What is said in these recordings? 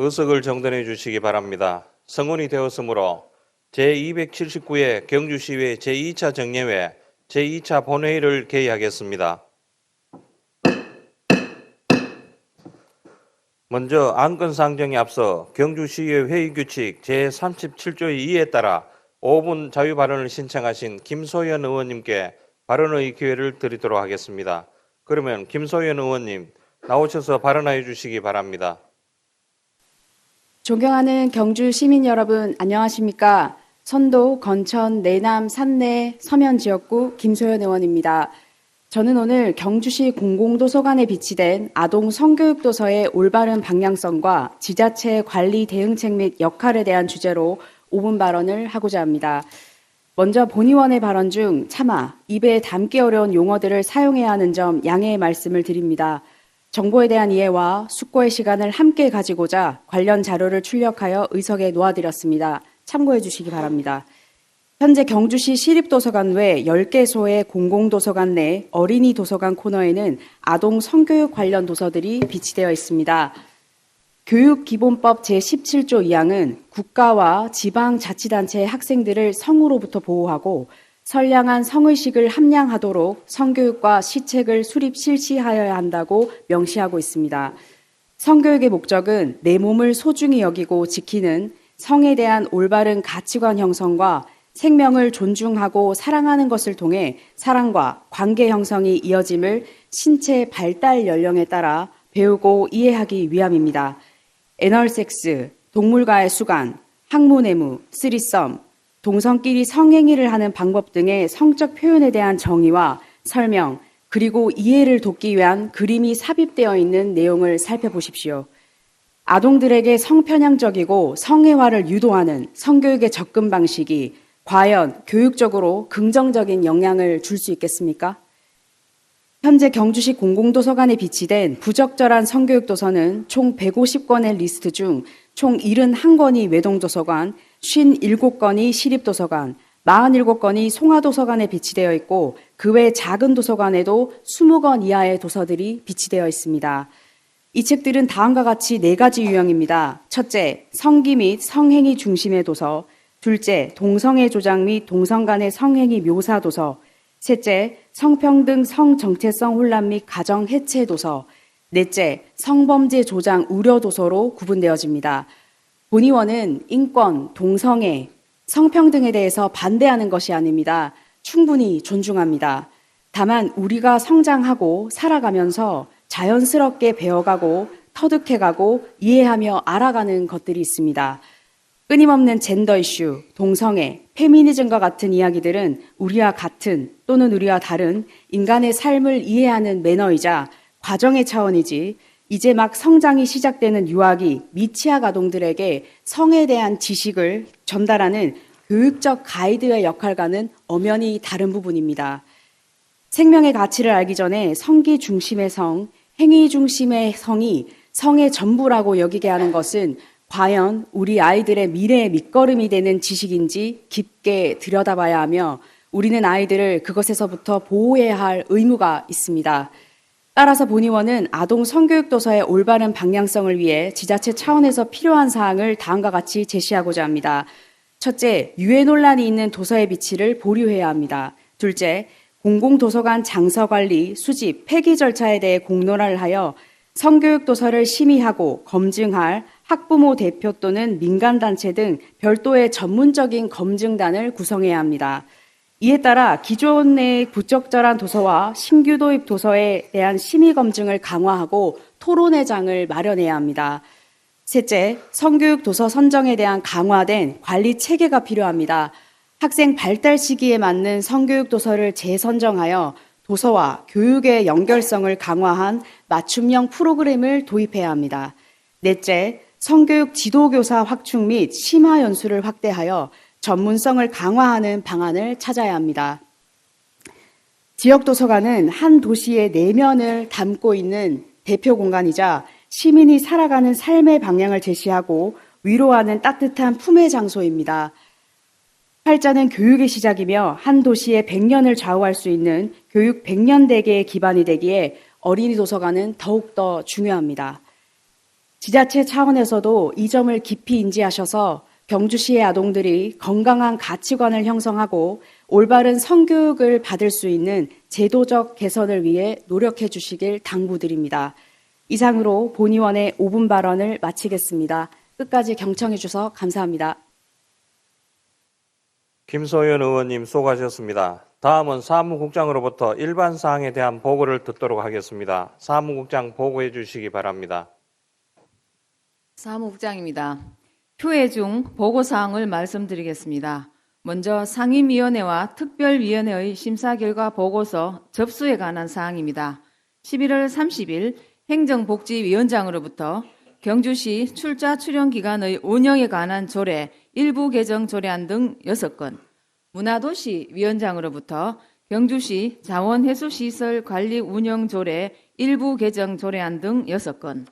의석을 정돈해 주시기 바랍니다. 성원이 되었으므로 제279회 경주시의회 제2차 정례회 제2차 본회의를 개의하겠습니다. 먼저 안건 상정에 앞서 경주시의회 회의규칙 제37조의 2에 따라 5분 자유 발언을 신청하신 김소연 의원님께 발언의 기회를 드리도록 하겠습니다. 그러면 김소연 의원님 나오셔서 발언하여 주시기 바랍니다. 존경하는 경주 시민 여러분 안녕하십니까? 선도, 건천, 내남, 산내, 서면 지역구 김소연 의원입니다. 저는 오늘 경주시 공공도서관에 비치된 아동 성교육 도서의 올바른 방향성과 지자체 관리 대응책 및 역할에 대한 주제로 5분 발언을 하고자 합니다. 먼저 본의원의 발언 중 차마 입에 담기 어려운 용어들을 사용해야 하는 점 양해의 말씀을 드립니다. 정보에 대한 이해와 숙고의 시간을 함께 가지고자 관련 자료를 출력하여 의석에 놓아드렸습니다. 참고해 주시기 바랍니다. 현재 경주시 시립도서관 외 10개소의 공공도서관 내 어린이 도서관 코너에는 아동 성교육 관련 도서들이 비치되어 있습니다. 교육기본법 제17조 2항은 국가와 지방자치단체의 학생들을 성으로부터 보호하고 선량한 성의식을 함양하도록 성교육과 시책을 수립 실시하여야 한다고 명시하고 있습니다. 성교육의 목적은 내 몸을 소중히 여기고 지키는 성에 대한 올바른 가치관 형성과 생명을 존중하고 사랑하는 것을 통해 사랑과 관계 형성이 이어짐을 신체 발달 연령에 따라 배우고 이해하기 위함입니다. 애널섹스, 동물과의 수간, 학무내무, 쓰리썸, 동성끼리 성행위를 하는 방법 등의 성적 표현에 대한 정의와 설명, 그리고 이해를 돕기 위한 그림이 삽입되어 있는 내용을 살펴보십시오. 아동들에게 성편향적이고 성애화를 유도하는 성교육의 접근 방식이 과연 교육적으로 긍정적인 영향을 줄 수 있겠습니까? 현재 경주시 공공도서관에 비치된 부적절한 성교육 도서는 총 150권의 리스트 중 총 71권이 외동도서관, 57권이 시립도서관, 47권이 송화도서관에 비치되어 있고 그 외 작은 도서관에도 20권 이하의 도서들이 비치되어 있습니다. 이 책들은 다음과 같이 4가지 유형입니다. 첫째, 성기 및 성행위 중심의 도서. 둘째, 동성애 조장 및 동성 간의 성행위 묘사 도서. 셋째, 성평등 성정체성 혼란 및 가정 해체 도서. 넷째, 성범죄 조장 우려 도서로 구분되어집니다. 본의원은 인권, 동성애, 성평등에 대해서 반대하는 것이 아닙니다. 충분히 존중합니다. 다만 우리가 성장하고 살아가면서 자연스럽게 배워가고 터득해가고 이해하며 알아가는 것들이 있습니다. 끊임없는 젠더 이슈, 동성애, 페미니즘과 같은 이야기들은 우리와 같은 또는 우리와 다른 인간의 삶을 이해하는 매너이자 과정의 차원이지 이제 막 성장이 시작되는 유아기, 미취학 아동들에게 성에 대한 지식을 전달하는 교육적 가이드의 역할과는 엄연히 다른 부분입니다. 생명의 가치를 알기 전에 성기 중심의 성, 행위 중심의 성이 성의 전부라고 여기게 하는 것은 과연 우리 아이들의 미래의 밑거름이 되는 지식인지 깊게 들여다봐야 하며 우리는 아이들을 그것에서부터 보호해야 할 의무가 있습니다. 따라서 본의원은 아동 성교육 도서의 올바른 방향성을 위해 지자체 차원에서 필요한 사항을 다음과 같이 제시하고자 합니다. 첫째, 유해 논란이 있는 도서의 비치를 보류해야 합니다. 둘째, 공공도서관 장서관리, 수집, 폐기 절차에 대해 공론화를 하여 성교육 도서를 심의하고 검증할 학부모 대표 또는 민간단체 등 별도의 전문적인 검증단을 구성해야 합니다. 이에 따라 기존의 부적절한 도서와 신규 도입 도서에 대한 심의 검증을 강화하고 토론회장을 마련해야 합니다. 셋째, 성교육 도서 선정에 대한 강화된 관리 체계가 필요합니다. 학생 발달 시기에 맞는 성교육 도서를 재선정하여 도서와 교육의 연결성을 강화한 맞춤형 프로그램을 도입해야 합니다. 넷째, 성교육 지도교사 확충 및 심화 연수를 확대하여 전문성을 강화하는 방안을 찾아야 합니다. 지역도서관은 한 도시의 내면을 담고 있는 대표 공간이자 시민이 살아가는 삶의 방향을 제시하고 위로하는 따뜻한 품의 장소입니다. 활자는 교육의 시작이며 한 도시의 100년을 좌우할 수 있는 교육 100년 대계의 기반이 되기에 어린이 도서관은 더욱더 중요합니다. 지자체 차원에서도 이 점을 깊이 인지하셔서 경주시의 아동들이 건강한 가치관을 형성하고 올바른 성교육을 받을 수 있는 제도적 개선을 위해 노력해 주시길 당부드립니다. 이상으로 본의원의 5분 발언을 마치겠습니다. 끝까지 경청해 주셔서 감사합니다. 김소연 의원님 수고하셨습니다. 다음은 사무국장으로부터 일반 사항에 대한 보고를 듣도록 하겠습니다. 사무국장 보고해 주시기 바랍니다. 사무국장입니다. 표회 중 보고사항을 말씀드리겠습니다. 먼저 상임위원회와 특별위원회의 심사 결과 보고서 접수에 관한 사항입니다. 11월 30일 행정복지위원장으로부터 경주시 출자 출연 기관의 운영에 관한 조례 일부 개정 조례안 등 6건, 문화도시 위원장으로부터 경주시 자원해수시설 관리 운영 조례 일부 개정 조례안 등 6건,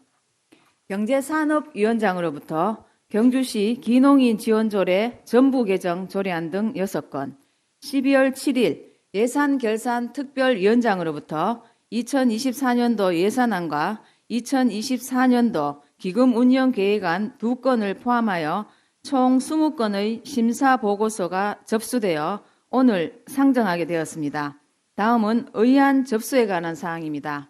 경제산업위원장으로부터 경주시 기농인 지원 조례 전부 개정 조례안 등 6건, 12월 7일 예산결산특별위원장으로부터 2024년도 예산안과 2024년도 기금 운영 계획안 2건을 포함하여 총 20건의 심사 보고서가 접수되어 오늘 상정하게 되었습니다. 다음은 의안 접수에 관한 사항입니다.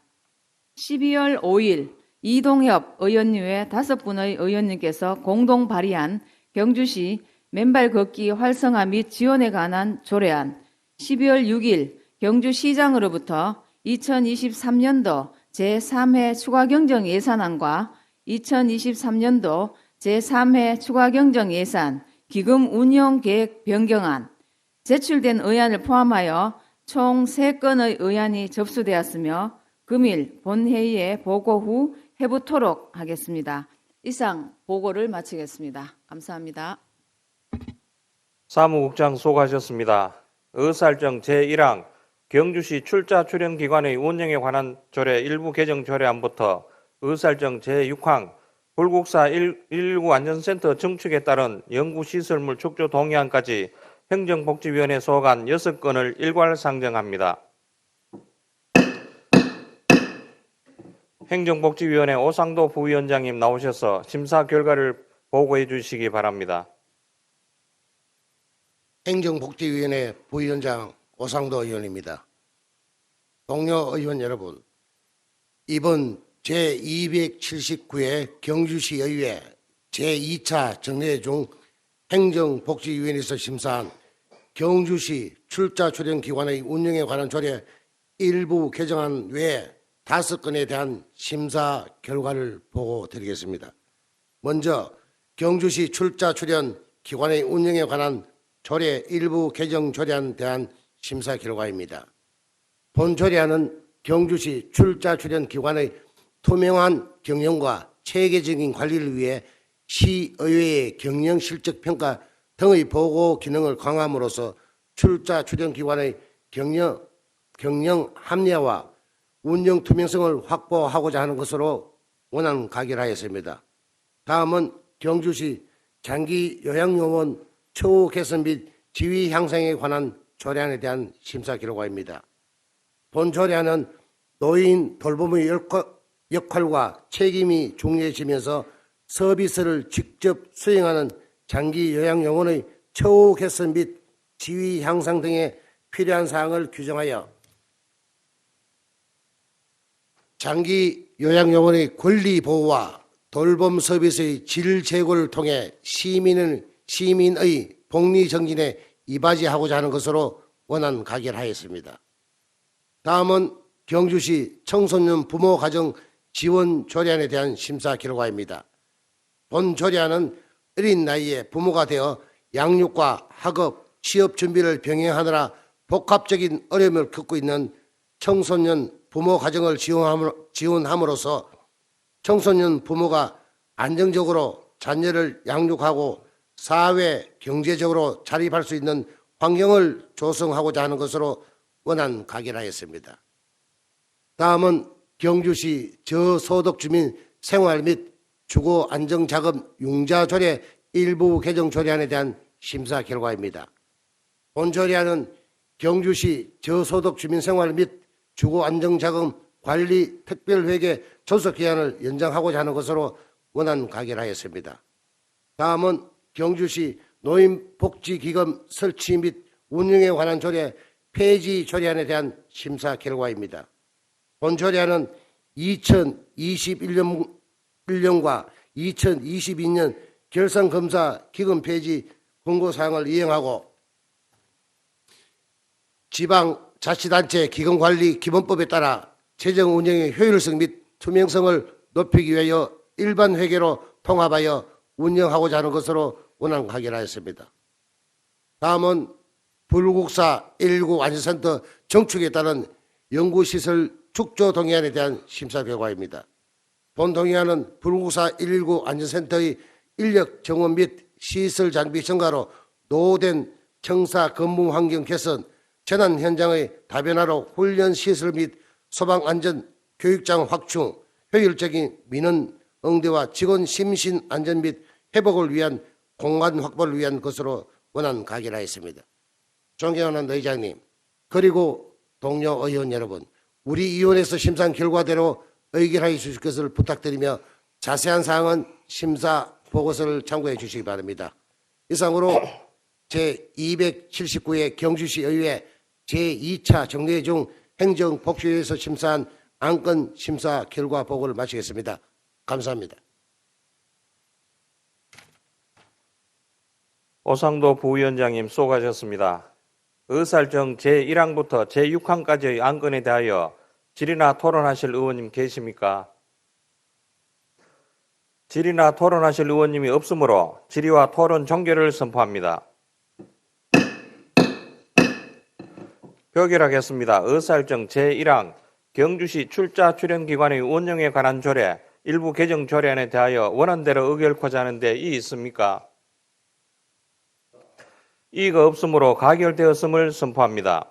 12월 5일 이동협 의원님 외 5분의 의원님께서 공동 발의한 경주시 맨발 걷기 활성화 및 지원에 관한 조례안, 12월 6일 경주시장으로부터 2023년도 제3회 추가경정 예산안과 2023년도 제3회 추가경정 예산 기금 운영 계획 변경안, 제출된 의안을 포함하여 총 3건의 의안이 접수되었으며 금일 본회의에 보고 후 해부토록 하겠습니다. 이상 보고를 마치겠습니다. 감사합니다. 사무국장 수고하셨습니다. 의사일정 제1항 경주시 출자 출연기관의 운영에 관한 조례 일부 개정 조례안부터 의사일정 제6항 불국사 119 안전센터 증축에 따른 연구시설물 축조 동의안까지 행정복지위원회 소관 6건을 일괄 상정합니다. 행정복지위원회 오상도 부위원장님 나오셔서 심사 결과를 보고해 주시기 바랍니다. 행정복지위원회 부위원장 오상도 의원입니다. 동료 의원 여러분, 이번 제279회 경주시의회 제2차 정례 중 행정복지위원회에서 심사한 경주시 출자 출연기관의 운영에 관한 조례 일부 개정안 외에 5건에 대한 심사 결과를 보고드리겠습니다. 먼저 경주시 출자 출연 기관의 운영에 관한 조례 일부 개정 조례안에 대한 심사 결과입니다. 본 조례안은 경주시 출자 출연 기관의 투명한 경영과 체계적인 관리를 위해 시의회의 경영 실적 평가 등의 보고 기능을 강화함으로써 출자 출연 기관의 경영 합리화와 운영 투명성을 확보하고자 하는 것으로 원안 가결하였습니다. 다음은 경주시 장기 요양요원 처우 개선 및 지위 향상에 관한 조례안에 대한 심사 결과입니다. 본 조례안은 노인 돌봄의 역할과 책임이 중요해지면서 서비스를 직접 수행하는 장기 요양요원의 처우 개선 및 지위 향상 등에 필요한 사항을 규정하여 장기 요양요원의 권리 보호와 돌봄 서비스의 질 제고를 통해 시민의 복리 정진에 이바지하고자 하는 것으로 원안 가결하였습니다. 다음은 경주시 청소년 부모 가정 지원 조례안에 대한 심사 결과입니다. 본 조례안은 어린 나이에 부모가 되어 양육과 학업, 취업 준비를 병행하느라 복합적인 어려움을 겪고 있는 청소년 부모 가정을 지원함으로써 청소년 부모가 안정적으로 자녀를 양육하고 사회, 경제적으로 자립할 수 있는 환경을 조성하고자 하는 것으로 원안 가결하였습니다. 다음은 경주시 저소득 주민 생활 및 주거 안정자금 융자 조례 일부 개정 조례안에 대한 심사 결과입니다. 본 조례안은 경주시 저소득 주민 생활 및 주거 안정자금 관리 특별회계 존속 기한을 연장하고자 하는 것으로 원안 가결하였습니다. 다음은 경주시 노인복지기금 설치 및 운영에 관한 조례 폐지 조례안에 대한 심사 결과입니다. 본 조례안은 2021년과 2022년 결산검사 기금 폐지 권고사항을 이행하고 지방자치단체 기금관리 기본법에 따라 재정 운영의 효율성 및 투명성을 높이기 위하여 일반 회계로 통합하여 운영하고자 하는 것으로 원안 가결하였습니다. 다음은 불국사 119 안전센터 정축에 따른 연구시설 축조 동의안에 대한 심사 결과입니다. 본 동의안은 불국사 119 안전센터의 인력 정원 및 시설 장비 증가로 노후된 청사 근무 환경 개선, 재난 현장의 다변화로 훈련 시설 및 소방 안전 교육장 확충, 효율적인 민원 응대와 직원 심신 안전 및 회복을 위한 공간 확보를 위한 것으로 원안 가결하였습니다. 존경하는 의장님, 그리고 동료 의원 여러분, 우리 위원회에서 심사한 결과대로 의결하여 주실 것을 부탁드리며 자세한 사항은 심사 보고서를 참고해 주시기 바랍니다. 이상으로 제279회 경주시 의회 제2차 정례 중 행정복지위에서 심사한 안건 심사 결과 보고를 마치겠습니다. 감사합니다. 오상도 부위원장님 수고하셨습니다. 의사일정 제1항부터 제6항까지의 안건에 대하여 질의나 토론하실 의원님 계십니까? 질의나 토론하실 의원님이 없으므로 질의와 토론 종결을 선포합니다. 표결하겠습니다. 의사일정 제1항 경주시 출자 출연기관의 운영에 관한 조례 일부 개정 조례안에 대하여 원안대로 의결코자 하는데 이의 있습니까? 이의가 없으므로 가결되었음을 선포합니다.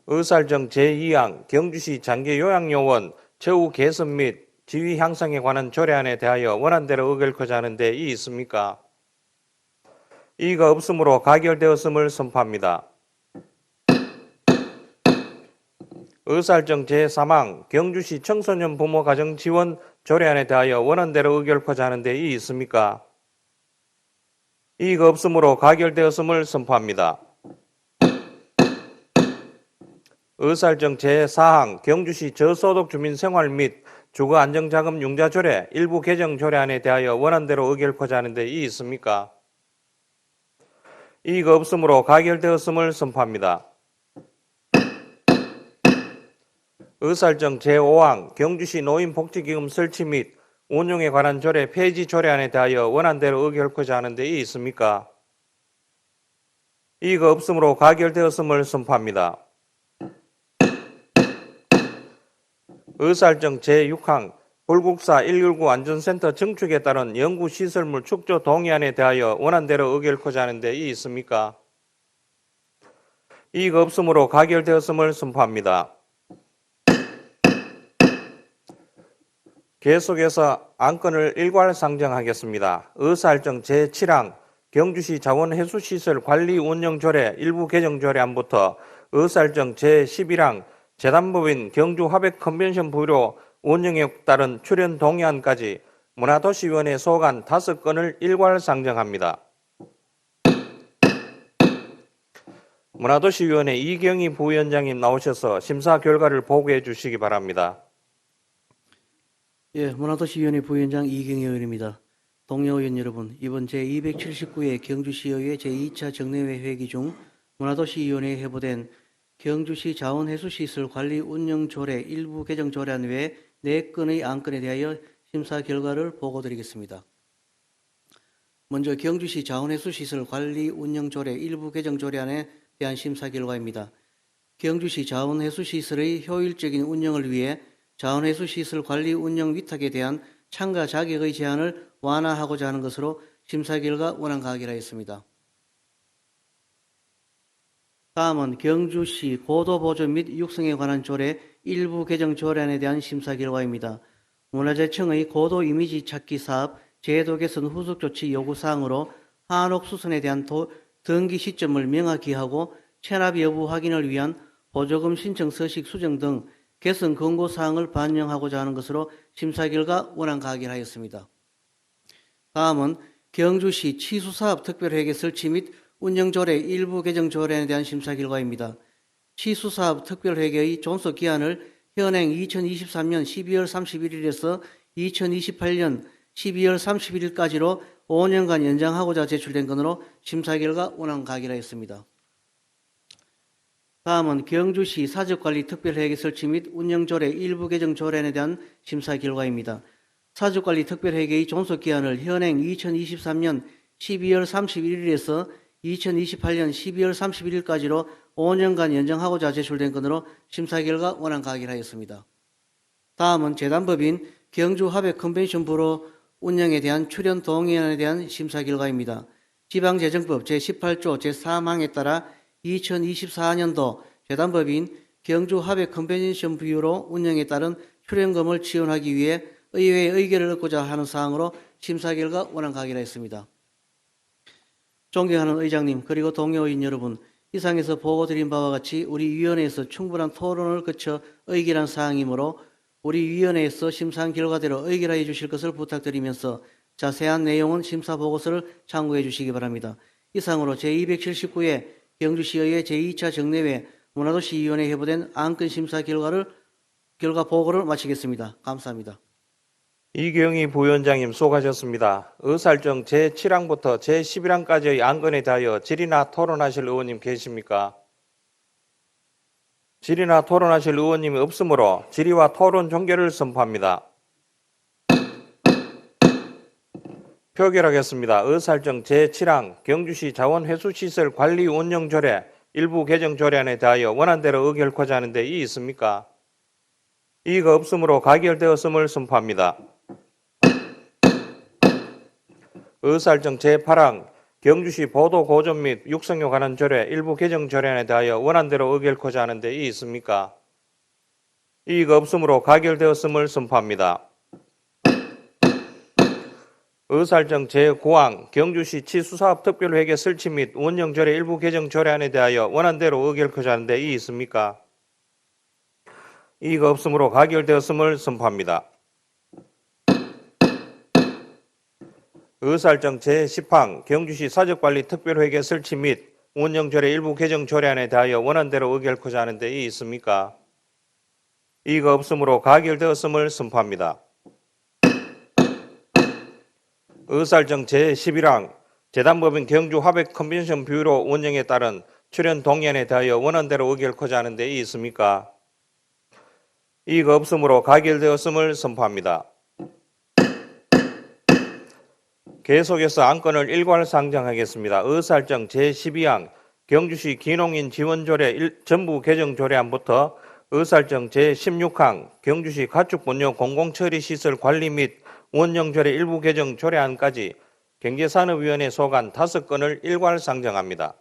의사일정 제2항 경주시 장기요양요원 처우 개선 및 지위 향상에 관한 조례안에 대하여 원안대로 의결코자 하는데 이의 있습니까? 이의가 없으므로 가결되었음을 선포합니다. 의사일정 제3항 경주시 청소년 부모 가정 지원 조례안에 대하여 원안대로 의결코자 하는데 이의 있습니까? 이의가 없으므로 가결되었음을 선포합니다. 의사일정 제4항 경주시 저소득 주민 생활 및 주거 안정자금 융자 조례 일부 개정 조례안에 대하여 원안대로 의결코자 하는데 이의 있습니까? 이의가 없으므로 가결되었음을 선포합니다. 의사일정 제5항 경주시 노인복지기금 설치 및 운용에 관한 조례 폐지 조례안에 대하여 원안대로 의결코자 하는데 이의 있습니까? 이의가 없으므로 가결되었음을 선포합니다. 의사일정 제6항 불국사 119 안전센터 증축에 따른 연구시설물 축조 동의안에 대하여 원안대로 의결코자 하는데 이의 있습니까? 이의가 없으므로 가결되었음을 선포합니다. 계속해서 안건을 일괄 상정하겠습니다. 의사일정 제7항 경주시 자원해수시설 관리 운영 조례 일부 개정 조례안부터 의사일정 제11항 재단법인 경주 화백 컨벤션 부로 운영에 따른 출연 동의안까지 문화도시위원회 소관 5건을 일괄 상정합니다. 문화도시위원회 이경희 부위원장님 나오셔서 심사 결과를 보고해 주시기 바랍니다. 예, 문화도시위원회 부위원장 이경희 의원입니다. 동료 의원 여러분, 이번 제279회 경주시의회 제2차 정례회 회기 중 문화도시위원회에 회부된 경주시 자원해수시설 관리 운영 조례 일부 개정 조례안 외 4건의 안건에 대하여 심사 결과를 보고드리겠습니다. 먼저 경주시 자원해수시설 관리 운영 조례 일부 개정 조례안에 대한 심사 결과입니다. 경주시 자원해수시설의 효율적인 운영을 위해 자원해수시설 관리 운영 위탁에 대한 참가 자격의 제한을 완화하고자 하는 것으로 심사 결과 원안 가결하였습니다. 다음은 경주시 고도보존 및 육성에 관한 조례 일부 개정 조례안에 대한 심사 결과입니다. 문화재청의 고도 이미지 찾기 사업 제도 개선 후속 조치 요구사항으로 한옥 수선에 대한 등기 시점을 명확히 하고 체납 여부 확인을 위한 보조금 신청 서식 수정 등 개선 권고 사항을 반영하고자 하는 것으로 심사 결과 원안 가결하였습니다. 다음은 경주시 치수사업 특별회계 설치 및 운영조례 일부 개정 조례안에 대한 심사 결과입니다. 치수사업 특별회계의 존속 기한을 현행 2023년 12월 31일에서 2028년 12월 31일까지로 5년간 연장하고자 제출된 건으로 심사 결과 원안 가결하였습니다. 다음은 경주시 사적관리 특별회계 설치 및 운영조례 일부 개정 조례안에 대한 심사 결과입니다. 사적관리 특별회계의 존속기한을 현행 2023년 12월 31일에서 2028년 12월 31일까지로 5년간 연장하고자 제출된 건으로 심사 결과 원안 가결하였습니다. 다음은 재단법인 경주화백컨벤션부로 운영에 대한 출연 동의안에 대한 심사 결과입니다. 지방재정법 제18조 제3항에 따라 2024년도 재단법인 경주화백컨벤션 부유로 운영에 따른 출연금을 지원하기 위해 의회의 의결을 얻고자 하는 사항으로 심사 결과 원안 가결하였습니다. 존경하는 의장님 그리고 동료 의원 여러분, 이상에서 보고드린 바와 같이 우리 위원회에서 충분한 토론을 거쳐 의결한 사항이므로 우리 위원회에서 심사한 결과대로 의결하여 주실 것을 부탁드리면서 자세한 내용은 심사 보고서를 참고해 주시기 바랍니다. 이상으로 제279회 경주시의회 제2차 정례회 문화도시위원회에 회부된 안건 심사 결과 보고를 마치겠습니다. 감사합니다. 이경희 부위원장님 수고하셨습니다. 의사일정 제7항부터 제11항까지의 안건에 대하여 질의나 토론하실 의원님 계십니까? 질의나 토론하실 의원님이 없으므로 질의와 토론 종결을 선포합니다. 표결하겠습니다. 의사일정 제7항 경주시 자원회수시설 관리 운영조례 일부 개정 조례안에 대하여 원안대로 의결코자 하는데 이의 있습니까? 이의가 없으므로 가결되었음을 선포합니다. 의사일정 제8항 경주시 보도 고전 및 육성에 관한 조례 일부 개정 조례안에 대하여 원안대로 의결코자 하는데 이의 있습니까? 이의가 없으므로 가결되었음을 선포합니다. 의사일정 제9항 경주시 치수사업 특별회계 설치 및 운영조례 일부 개정 조례안에 대하여 원안대로 의결코자 하는데 이의 있습니까? 이의가 없으므로 가결되었음을 선포합니다. 의사일정 제10항 경주시 사적관리 특별회계 설치 및 운영조례 일부 개정 조례안에 대하여 원안대로 의결코자 하는데 이의 있습니까? 이의가 없으므로 가결되었음을 선포합니다. 의사일정 제11항 재단법인 경주화백컨벤션 뷰로 운영에 따른 출연 동의안에 대하여 원안대로 의결코자 하는데 이의 있습니까? 이의가 없으므로 가결되었음을 선포합니다. 계속해서 안건을 일괄 상정하겠습니다. 의사일정 제12항 경주시 귀농인 지원조례 전부 개정 조례안부터 의사일정 제16항 경주시 가축분뇨 공공처리시설 관리 및 운영조례 일부 개정 조례안까지 경제산업위원회 소관 5건을 일괄 상정합니다.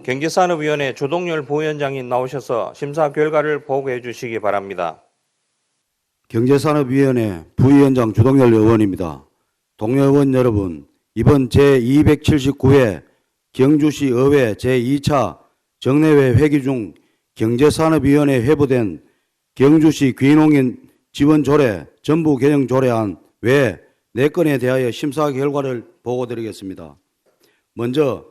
경제산업위원회 주동열 부위원장이 나오셔서 심사 결과를 보고해 주시기 바랍니다. 경제산업위원회 부위원장 주동열 의원입니다. 동료 의원 여러분, 이번 제279회 경주시 의회 제2차 정례회 회기 중 경제산업위원회에 회부된 경주시 귀농인 지원조례 전부 개정 조례안 외 4건에 대하여 심사 결과를 보고드리겠습니다. 먼저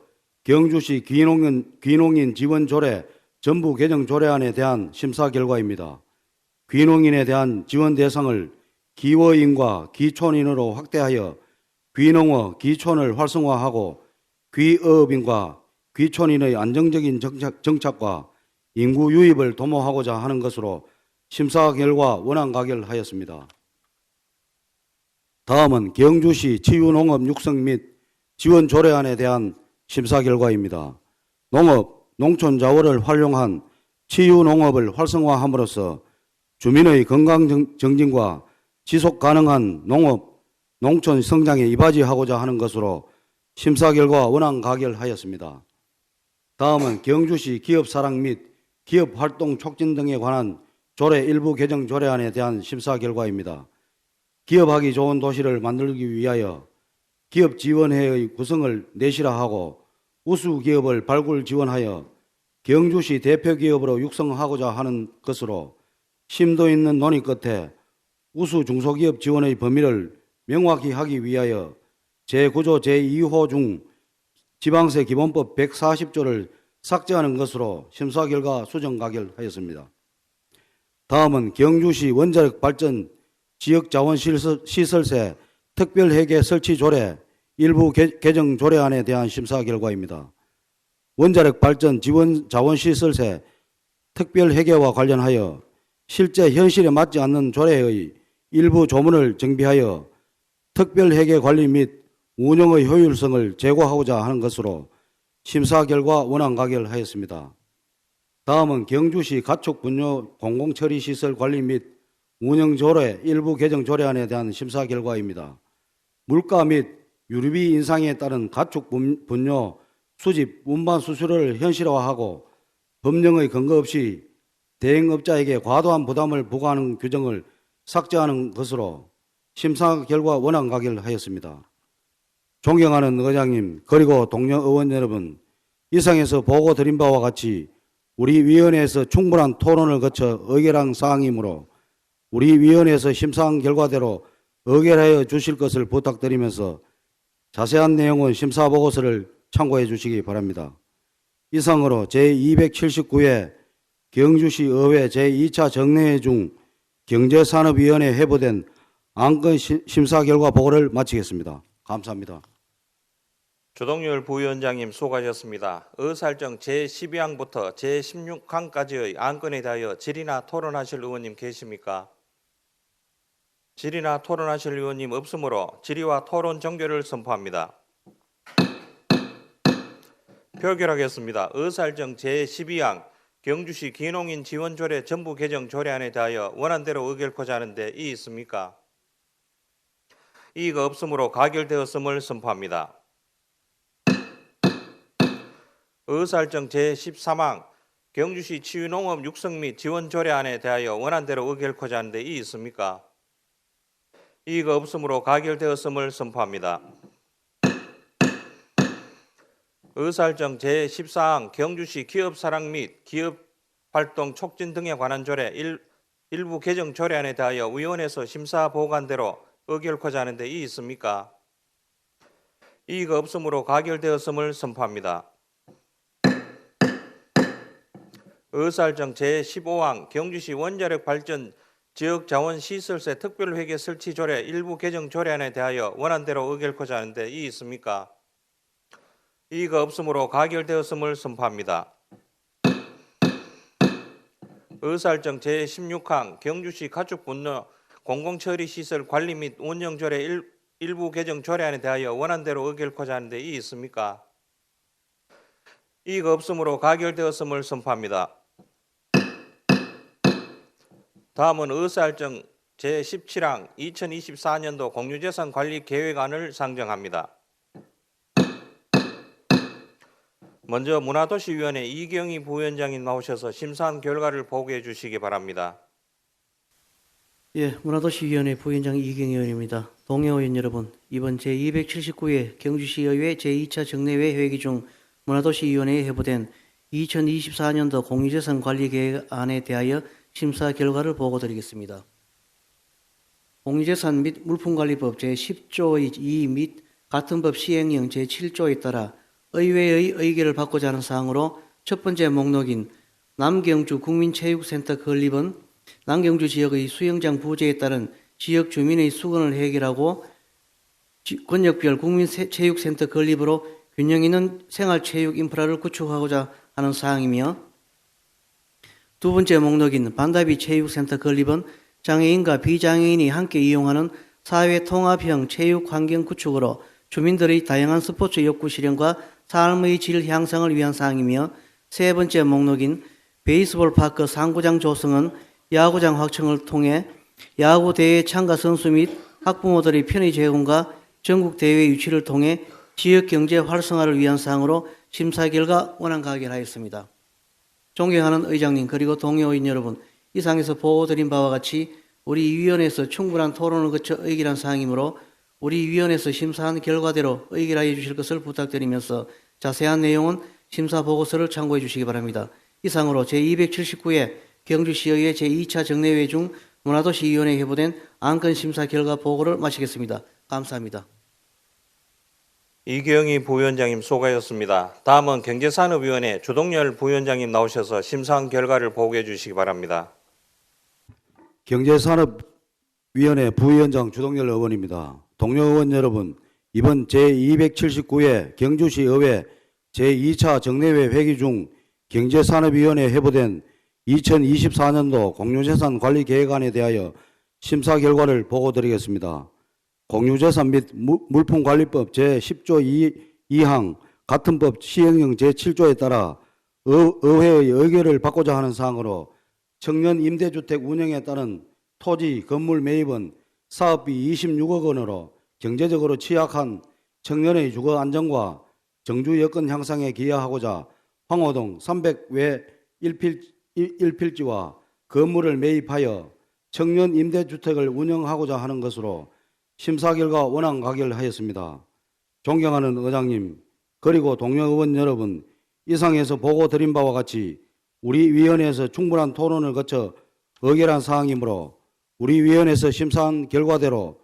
경주시 귀농인 지원조례 전부 개정 조례안에 대한 심사 결과입니다. 귀농인에 대한 지원 대상을 기워인과 기촌인으로 확대하여 귀농어, 기촌을 활성화하고 귀어업인과 귀촌인의 안정적인 정착과 인구 유입을 도모하고자 하는 것으로 심사 결과 원안 가결하였습니다. 다음은 경주시 치유농업 육성 및 지원 조례안에 대한 심사 결과입니다. 농업, 농촌 자원을 활용한 치유농업을 활성화함으로써 주민의 건강 정진과 지속 가능한 농업, 농촌 성장에 이바지하고자 하는 것으로 심사 결과 원안 가결하였습니다. 다음은 경주시 기업사랑 및 기업활동 촉진 등에 관한 조례 일부 개정 조례안에 대한 심사 결과입니다. 기업하기 좋은 도시를 만들기 위하여 기업지원회의 구성을 내실화하고 우수기업을 발굴 지원하여 경주시 대표 기업으로 육성하고자 하는 것으로 심도 있는 논의 끝에 우수 중소기업 지원의 범위를 명확히 하기 위하여 제9조 제2호 중 지방세 기본법 140조를 삭제하는 것으로 심사 결과 수정 가결하였습니다. 다음은 경주시 원자력 발전 지역자원시설세 특별회계 설치 조례 일부 개정 조례안에 대한 심사 결과입니다. 원자력 발전 지원 자원시설세 특별회계와 관련하여 실제 현실에 맞지 않는 조례의 일부 조문을 정비하여 특별회계 관리 및 운영의 효율성을 제고하고자 하는 것으로 심사 결과 원안 가결하였습니다. 다음은 경주시 가축분뇨 공공처리시설 관리 및 운영조례 일부 개정 조례안에 대한 심사 결과입니다. 물가 및 유류비 인상에 따른 가축분뇨 수집 운반 수수료를 현실화하고 법령의 근거 없이 대행업자에게 과도한 부담을 부과하는 규정을 삭제하는 것으로 심사 결과 원안 가결하였습니다. 존경하는 의장님 그리고 동료 의원 여러분, 이상에서 보고 드린 바와 같이 우리 위원회에서 충분한 토론을 거쳐 의결한 사항이므로 우리 위원회에서 심사한 결과대로 의결하여 주실 것을 부탁드리면서 자세한 내용은 심사보고서를 참고해 주시기 바랍니다. 이상으로 제279회 경주시 의회 제2차 정례회 중 경제산업위원회에 회부된 안건 심사 결과 보고를 마치겠습니다. 감사합니다. 조동열 부위원장님 수고하셨습니다. 의사일정 제12항부터 제16항까지의 안건에 대하여 질의나 토론하실 의원님 계십니까? 질의나 토론하실 의원님 없으므로 질의와 토론 종결을 선포합니다. 표결하겠습니다. 의사일정 제12항 경주시 기농인 지원조례 전부 개정 조례안에 대하여 원안대로 의결코자 하는데 이의 있습니까? 이의가 없으므로 가결되었음을 선포합니다. 의사일정 제13항 경주시 치유농업 육성 및 지원 조례안에 대하여 원안대로 의결코자 하는데 이의 있습니까? 이의가 없으므로 가결되었음을 선포합니다. 의사일정 제14항 경주시 기업사랑 및 기업활동 촉진 등에 관한 조례 일부 개정 조례안에 대하여 위원회에서 심사 보관대로 의결코자 하는데 이의 있습니까? 이의가 없으므로 가결되었음을 선포합니다. 의사일정 제15항 경주시 원자력 발전 지역자원시설세 특별회계 설치 조례 일부 개정 조례안에 대하여 원안대로 의결코자 하는데 이의 있습니까? 이의가 없으므로 가결되었음을 선포합니다. 의사일정 제16항 경주시 가축분뇨 공공처리시설 관리 및 운영조례 일부 개정 조례안에 대하여 원안대로 의결코자 하는데 이의 있습니까? 이의가 없으므로 가결되었음을 선포합니다. 다음은 의사일정 제17항 2024년도 공유재산 관리 계획안을 상정합니다. 먼저 문화도시위원회 이경희 부위원장님 나오셔서 심사한 결과를 보고해 주시기 바랍니다. 예, 문화도시위원회 부위원장 이경희 의원입니다. 동료 의원 여러분, 이번 제279회 경주시의회 제2차 정례회 회기 중 문화도시위원회에 회부된 2024년도 공유재산 관리 계획안에 대하여 심사 결과를 보고드리겠습니다. 공유재산 및 물품관리법 제10조의 2 및 같은 법 시행령 제7조에 따라 의회의 의결을 받고자 하는 사항으로 첫 번째 목록인 남경주 국민체육센터 건립은 남경주 지역의 수영장 부재에 따른 지역 주민의 수건을 해결하고 권역별 국민체육센터 건립으로 균형 있는 생활체육 인프라를 구축하고자 하는 사항이며, 두 번째 목록인 반다비 체육센터 건립은 장애인과 비장애인이 함께 이용하는 사회통합형 체육환경 구축으로 주민들의 다양한 스포츠 욕구 실현과 삶의 질 향상을 위한 사항이며, 세 번째 목록인 베이스볼 파크 상구장 조성은 야구장 확충을 통해 야구 대회 참가 선수 및 학부모들의 편의 제공과 전국 대회 유치를 통해 지역 경제 활성화를 위한 사항으로 심사 결과 원안 가결하였습니다. 존경하는 의장님 그리고 동료 의원 여러분, 이상에서 보고드린 바와 같이 우리 위원회에서 충분한 토론을 거쳐 의결한 사항이므로 우리 위원회에서 심사한 결과대로 의결하여 주실 것을 부탁드리면서 자세한 내용은 심사 보고서를 참고해 주시기 바랍니다. 이상으로 제279회 경주시의회 제2차 정례회 중 문화도시위원회에 회부된 안건 심사 결과 보고를 마치겠습니다. 감사합니다. 이경희 부위원장님 수고하셨습니다. 다음은 경제산업위원회 주동열 부위원장님 나오셔서 심사한 결과를 보고해 주시기 바랍니다. 경제산업위원회 부위원장 주동열 의원입니다. 동료 의원 여러분, 이번 제279회 경주시의회 제2차 정례회 회기 중 경제산업위원회에 회부된 2024년도 공유재산 관리 계획안에 대하여 심사 결과를 보고드리겠습니다. 공유재산 및 물품관리법 제10조 2항 같은 법 시행령 제7조에 따라 의회의 의결을 받고자 하는 사항으로 청년 임대주택 운영에 따른 토지, 건물 매입은 사업비 26억 원으로 경제적으로 취약한 청년의 주거 안정과 정주 여건 향상에 기여하고자 황호동 300외 1필지와 건물을 매입하여 청년 임대주택을 운영하고자 하는 것으로 심사 결과 원안 가결하였습니다. 존경하는 의장님, 그리고 동료 의원 여러분, 이상에서 보고 드린 바와 같이 우리 위원회에서 충분한 토론을 거쳐 의결한 사항이므로 우리 위원회에서 심사한 결과대로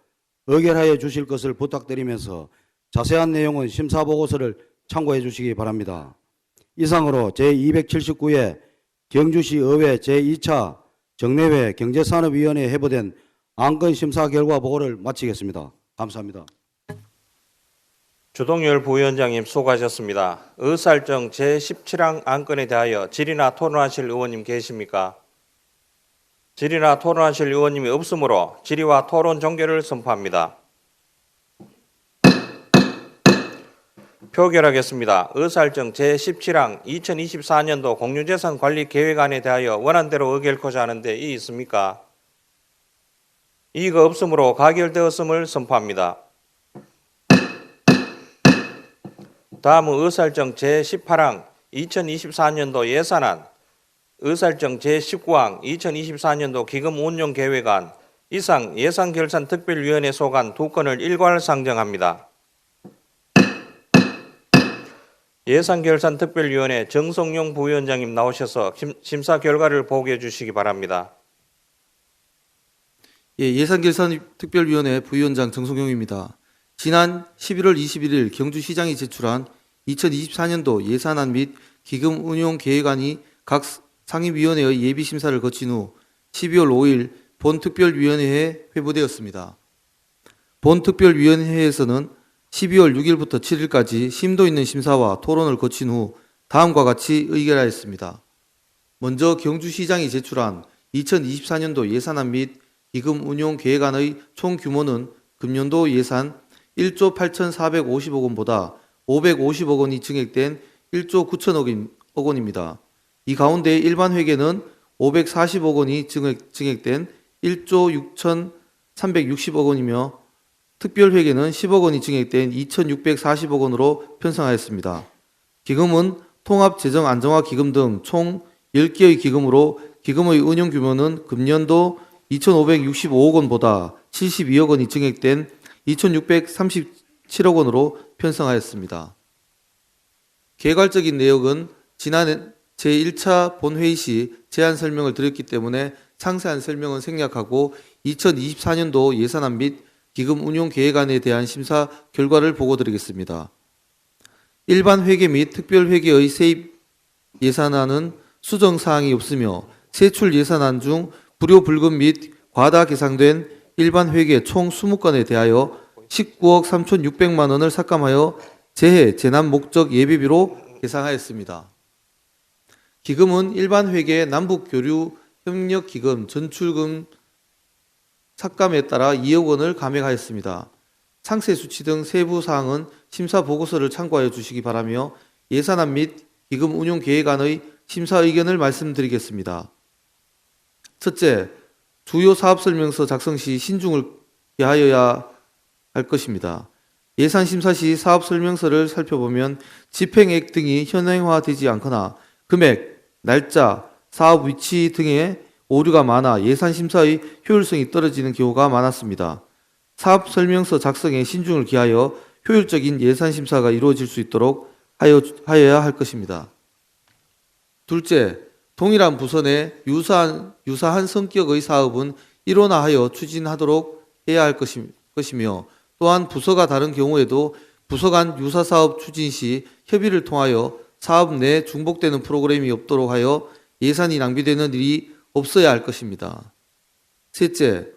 의결하여 주실 것을 부탁드리면서 자세한 내용은 심사 보고서를 참고해 주시기 바랍니다. 이상으로 제279회 경주시 의회 제2차 정례회 경제산업위원회에 회부된 안건 심사 결과 보고를 마치겠습니다. 감사합니다. 주동열 부위원장님 수고하셨습니다. 의사일정 제17항 안건에 대하여 질의나 토론하실 의원님 계십니까? 질의나 토론하실 의원님이 없으므로 질의와 토론 종결을 선포합니다. 표결하겠습니다. 의사일정 제17항 2024년도 공유재산 관리 계획안에 대하여 원안대로 의결코자 하는데 이의 있습니까? 이의가 없으므로 가결되었음을 선포합니다. 다음은 의사일정 제18항 2024년도 예산안, 의사일정 제19항 2024년도 기금 운용 계획안, 이상 예산결산특별위원회 소관 2건을 일괄 상정합니다. 예산결산특별위원회 정성용 부위원장님 나오셔서 심사 결과를 보고해 주시기 바랍니다. 예산결산특별위원회 부위원장 정성용입니다. 지난 11월 21일 경주시장이 제출한 2024년도 예산안 및 기금 운용 계획안이 각 상임위원회의 예비심사를 거친 후 12월 5일 본특별위원회에 회부되었습니다. 본특별위원회에서는 12월 6일부터 7일까지 심도 있는 심사와 토론을 거친 후 다음과 같이 의결하였습니다. 먼저 경주시장이 제출한 2024년도 예산안 및 기금 운용 계획안의 총 규모는 금년도 예산 1조 8,450억 원보다 550억 원이 증액된 1조 9천억 원입니다. 이 가운데 일반 회계는 540억 원이 증액된 1조 6,360억 원이며 특별 회계는 10억 원이 증액된 2,640억 원으로 편성하였습니다. 기금은 통합재정안정화기금 등 총 10개의 기금으로 기금의 운용 규모는 금년도 2,565억 원보다 72억 원이 증액된 2,637억 원으로 편성하였습니다. 개괄적인 내역은 지난 제1차 본회의 시 제안 설명을 드렸기 때문에 상세한 설명은 생략하고 2024년도 예산안 및 기금 운용 계획안에 대한 심사 결과를 보고드리겠습니다. 일반 회계 및 특별 회계의 세입 예산안은 수정 사항이 없으며 세출 예산안 중 불효 불급 및 과다 계상된 일반 회계 총 20건에 대하여 19억 3,600만 원을 삭감하여 재해 재난 목적 예비비로 계상하였습니다. 기금은 일반 회계 남북 교류 협력 기금 전출금 삭감에 따라 2억 원을 감액하였습니다. 상세 수치 등 세부 사항은 심사 보고서를 참고하여 주시기 바라며 예산안 및 기금 운용 계획안의 심사 의견을 말씀드리겠습니다. 첫째, 주요 사업 설명서 작성 시 신중을 기하여야 할 것입니다. 예산 심사 시 사업 설명서를 살펴보면 집행액 등이 현행화되지 않거나 금액, 날짜, 사업 위치 등의 오류가 많아 예산 심사의 효율성이 떨어지는 경우가 많았습니다. 사업 설명서 작성에 신중을 기하여 효율적인 예산 심사가 이루어질 수 있도록 하여야 할 것입니다. 둘째, 동일한 부서 내 유사한 성격의 사업은 일원화하여 추진하도록 해야 할 것이며 또한 부서가 다른 경우에도 부서 간 유사 사업 추진 시 협의를 통하여 사업 내 중복되는 프로그램이 없도록 하여 예산이 낭비되는 일이 없어야 할 것입니다. 셋째,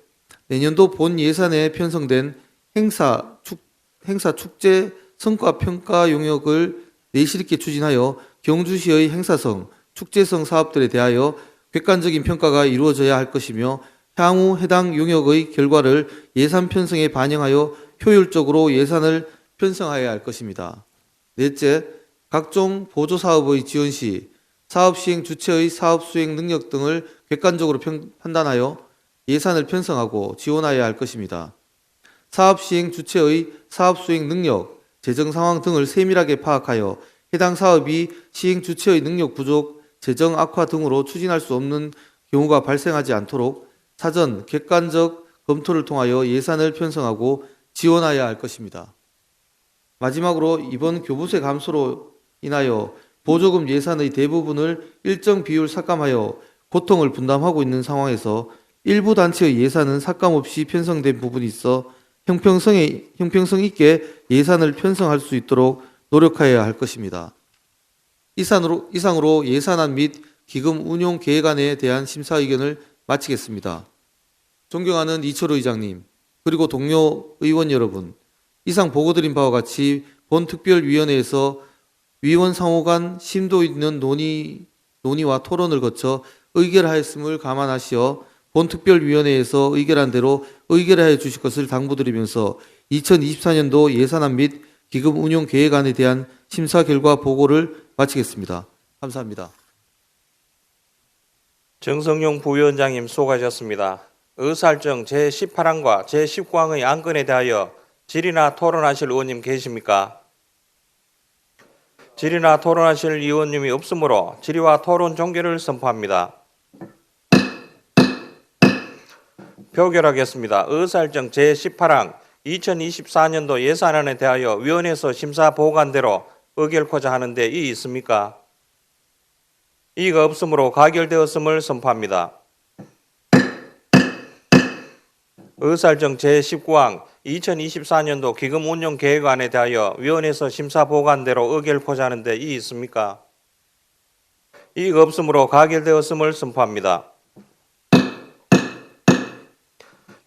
내년도 본 예산에 편성된 행사, 축제 성과 평가 용역을 내실 있게 추진하여 경주시의 행사성, 축제성 사업들에 대하여 객관적인 평가가 이루어져야 할 것이며 향후 해당 용역의 결과를 예산 편성에 반영하여 효율적으로 예산을 편성하여야 할 것입니다. 넷째, 각종 보조사업의 지원 시 사업 시행 주체의 사업 수행 능력 등을 객관적으로 판단하여 예산을 편성하고 지원하여야 할 것입니다. 사업 시행 주체의 사업 수행 능력, 재정 상황 등을 세밀하게 파악하여 해당 사업이 시행 주체의 능력 부족, 재정 악화 등으로 추진할 수 없는 경우가 발생하지 않도록 사전 객관적 검토를 통하여 예산을 편성하고 지원하여야 할 것입니다. 마지막으로 이번 교부세 감소로 인하여 보조금 예산의 대부분을 일정 비율 삭감하여 고통을 분담하고 있는 상황에서 일부 단체의 예산은 삭감 없이 편성된 부분이 있어 형평성 있게 예산을 편성할 수 있도록 노력하여야 할 것입니다. 이상으로 예산안 및 기금 운용 계획안에 대한 심사 의견을 마치겠습니다. 존경하는 이철우 의장님, 그리고 동료 의원 여러분, 이상 보고드린 바와 같이 본 특별위원회에서 위원 상호 간 심도 있는 논의와 토론을 거쳐 의결하였음을 감안하시어 본 특별위원회에서 의결한 대로 의결하여 주실 것을 당부드리면서 2024년도 예산안 및 기금 운용 계획안에 대한 심사 결과 보고를 마치겠습니다. 감사합니다. 정성용 부위원장님 수고하셨습니다. 의사일정 제18항과 제19항의 안건에 대하여 질의나 토론하실 의원님 계십니까? 질의나 토론하실 의원님이 없으므로 질의와 토론 종결을 선포합니다. 표결하겠습니다. 의사일정 제18항 2024년도 예산안에 대하여 위원회에서 심사 보고한 대로 의결코자 하는데 이의 있습니까? 이의가 없으므로 가결되었음을 선포합니다. 의사일정 제19항 2024년도 기금 운용 계획안에 대하여 위원회에서 심사 보고한 대로 의결코자 하는데 이의 있습니까? 이의가 없으므로 가결되었음을 선포합니다.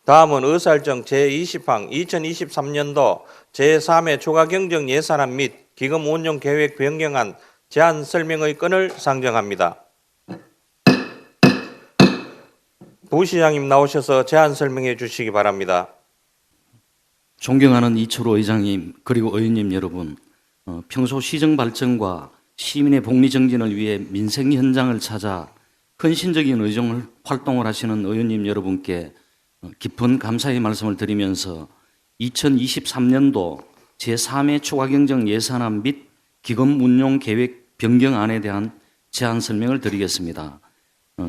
다음은 의사일정 제20항 2023년도 제3회 추가 경정 예산안 및 기금 운용 계획 변경안 제안 설명의 건을 상정합니다. 부시장님 나오셔서 제안 설명해 주시기 바랍니다. 존경하는 이철우 의장님 그리고 의원님 여러분, 평소 시정 발전과 시민의 복리 정진을 위해 민생 현장을 찾아 헌신적인 의정 활동을 하시는 의원님 여러분께 깊은 감사의 말씀을 드리면서 2023년도 제3회 추가 경정 예산안 및 기금 운용 계획 변경안에 대한 제안 설명을 드리겠습니다.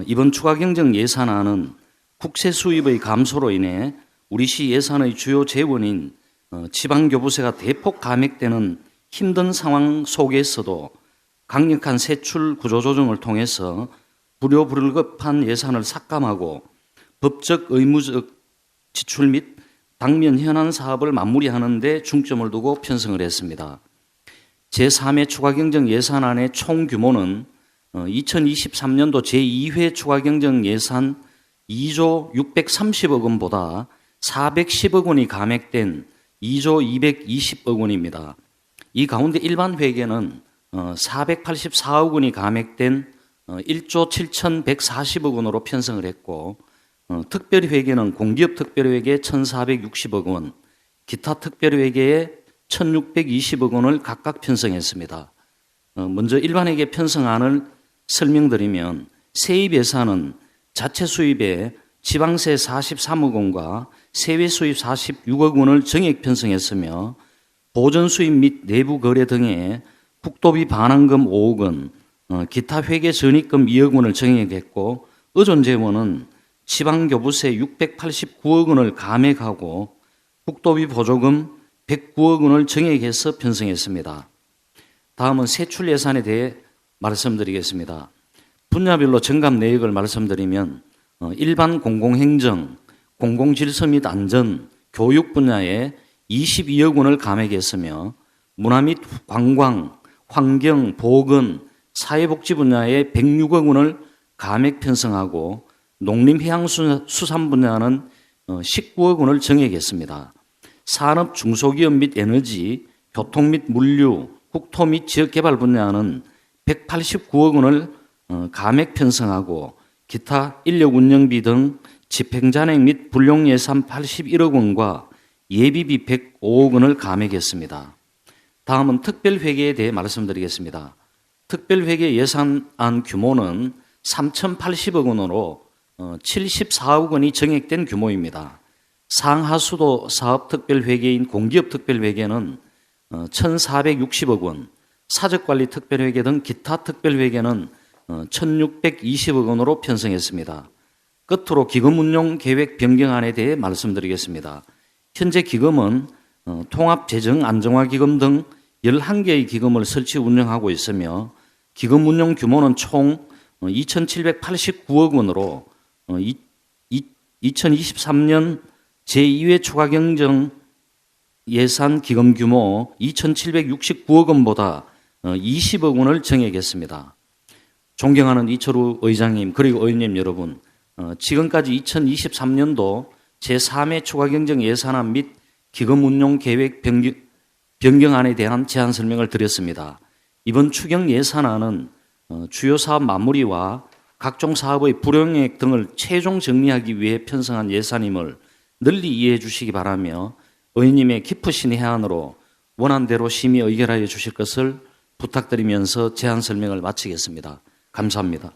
이번 추가 경정 예산안은 국세 수입의 감소로 인해 우리 시 예산의 주요 재원인 지방교부세가 대폭 감액되는 힘든 상황 속에서도 강력한 세출 구조조정을 통해서 불효불급한 예산을 삭감하고 법적 의무적 지출 및 당면 현안 사업을 마무리하는 데 중점을 두고 편성을 했습니다. 제3회 추가경정 예산안의 총 규모는 2023년도 제2회 추가경정 예산 2조 630억 원보다 410억 원이 감액된 2조 220억 원입니다. 이 가운데 일반 회계는 484억 원이 감액된 1조 7,140억 원으로 편성을 했고, 특별회계는 공기업 특별회계 1,460억 원, 기타 특별회계에 1,620억 원을 각각 편성했습니다. 먼저 일반회계 편성안을 설명드리면 세입 예산은 자체 수입에 지방세 43억 원과 세외 수입 46억 원을 정액 편성했으며 보전 수입 및 내부 거래 등에 국도비 반환금 5억 원, 기타 회계 전입금 2억 원을 정액했고, 의존 재원은 지방교부세 689억 원을 감액하고 국도비 보조금 109억 원을 정액해서 편성했습니다. 다음은 세출 예산에 대해 말씀드리겠습니다. 분야별로 정감 내역을 말씀드리면 일반 공공행정, 공공질서 및 안전, 교육 분야에 22억 원을 감액했으며 문화 및 관광, 환경, 보건, 사회복지 분야에 106억 원을 감액 편성하고 농림해양수산 분야는 19억 원을 정액했습니다. 산업, 중소기업 및 에너지, 교통 및 물류, 국토 및 지역개발 분야는 189억 원을 감액 편성하고 기타 인력 운영비 등 집행잔액 및 불용 예산 81억 원과 예비비 105억 원을 감액했습니다. 다음은 특별회계에 대해 말씀드리겠습니다. 특별회계 예산안 규모는 3,080억 원으로 74억 원이 정액된 규모입니다. 상하수도 사업특별회계인 공기업특별회계는 1,460억 원, 사적관리특별회계 등 기타 특별회계는 1,620억 원으로 편성했습니다. 끝으로 기금운용 계획 변경안에 대해 말씀드리겠습니다. 현재 기금은 통합재정안정화기금 등 11개의 기금을 설치 운영하고 있으며 기금 운용 규모는 총 2,789억 원으로 2023년 제2회 추가경정 예산 기금 규모 2,769억 원보다 20억 원을 정액했습니다. 존경하는 이철우 의장님 그리고 의원님 여러분, 지금까지 2023년도 제3회 추가경정 예산안 및 기금 운용 계획 변경안에 대한 제안 설명을 드렸습니다. 이번 추경 예산안은 주요 사업 마무리와 각종 사업의 불용액 등을 최종 정리하기 위해 편성한 예산임을 널리 이해해 주시기 바라며 의원님의 깊으신 해안으로 원안대로 심의 의결하여 주실 것을 부탁드리면서 제안 설명을 마치겠습니다. 감사합니다.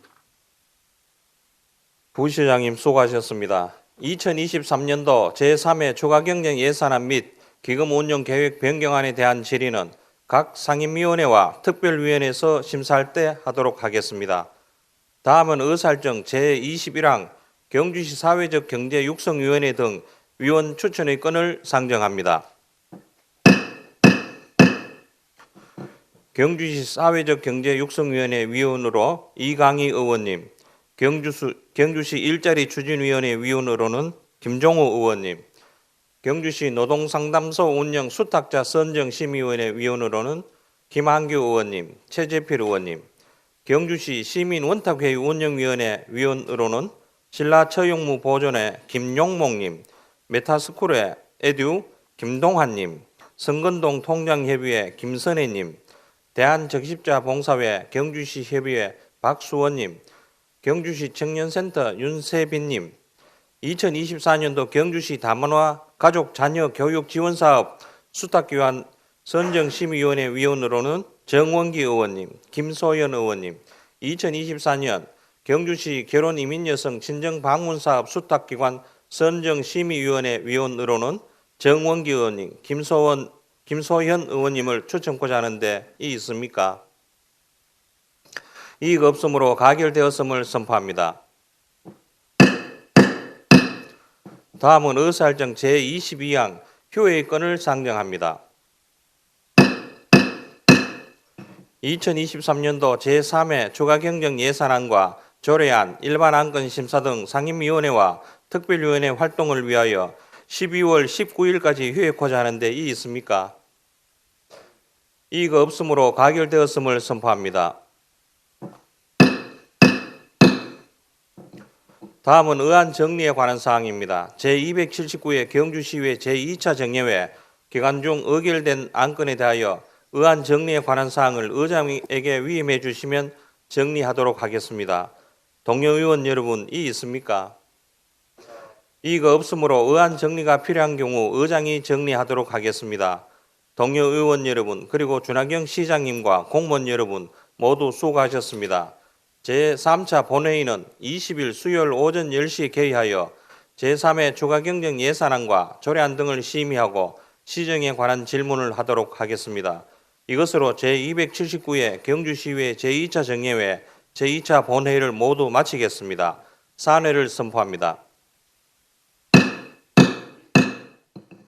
부시장님 수고하셨습니다. 2023년도 제3회 추가경정 예산안 및 기금 운용 계획 변경안에 대한 질의는 각 상임위원회와 특별위원회에서 심사할 때 하도록 하겠습니다. 다음은 의사일정 제21항 경주시 사회적 경제 육성위원회 등 위원 추천의 건을 상정합니다. 경주시 사회적 경제 육성위원회 위원으로 이강희 의원님, 경주시 일자리 추진위원회 위원으로는 김종호 의원님, 경주시 노동상담소 운영 수탁자 선정심의위원회 위원으로는 김한규 의원님, 최재필 의원님, 경주시 시민원탁회의 운영위원회 위원으로는 신라처용무 보존회 김용목님, 메타스쿨의 에듀 김동환님, 성건동 통장협의회 김선혜님, 대한적십자봉사회 경주시 협의회 박수원님, 경주시 청년센터 윤세빈님, 2024년도 경주시 다문화 가족 자녀 교육 지원 사업 수탁기관 선정심의위원회 위원으로는 정원기 의원님, 김소연 의원님, 2024년 경주시 결혼이민여성 친정방문사업 수탁기관 선정심의위원회 위원으로는 정원기 의원님, 김소현 의원님을 추천코자 하는데 있습니까? 이의가 없으므로 가결되었음을 선포합니다. 다음은 의사일정 제22항 휴회의 건을 상정합니다. 2023년도 제3회 추가경정 예산안과 조례안, 일반안건 심사 등 상임위원회와 특별위원회 활동을 위하여 12월 19일까지 휴회코자 하는데 있습니까? 이의가 없으므로 가결되었음을 선포합니다. 다음은 의안 정리에 관한 사항입니다. 제279회 경주시의회 제2차 정례회 기간 중 의결된 안건에 대하여 의안 정리에 관한 사항을 의장에게 위임해 주시면 정리하도록 하겠습니다. 동료 의원 여러분, 있습니까? 이의가 없으므로 의안 정리가 필요한 경우 의장이 정리하도록 하겠습니다. 동료 의원 여러분, 그리고 준하경 시장님과 공무원 여러분 모두 수고하셨습니다. 제3차 본회의는 20일 수요일 오전 10시 개의하여 제3회 추가경정 예산안과 조례안 등을 심의하고 시정에 관한 질문을 하도록 하겠습니다. 이것으로 제279회 경주시의회 제2차 정례회 제2차 본회의를 모두 마치겠습니다. 산회를 선포합니다.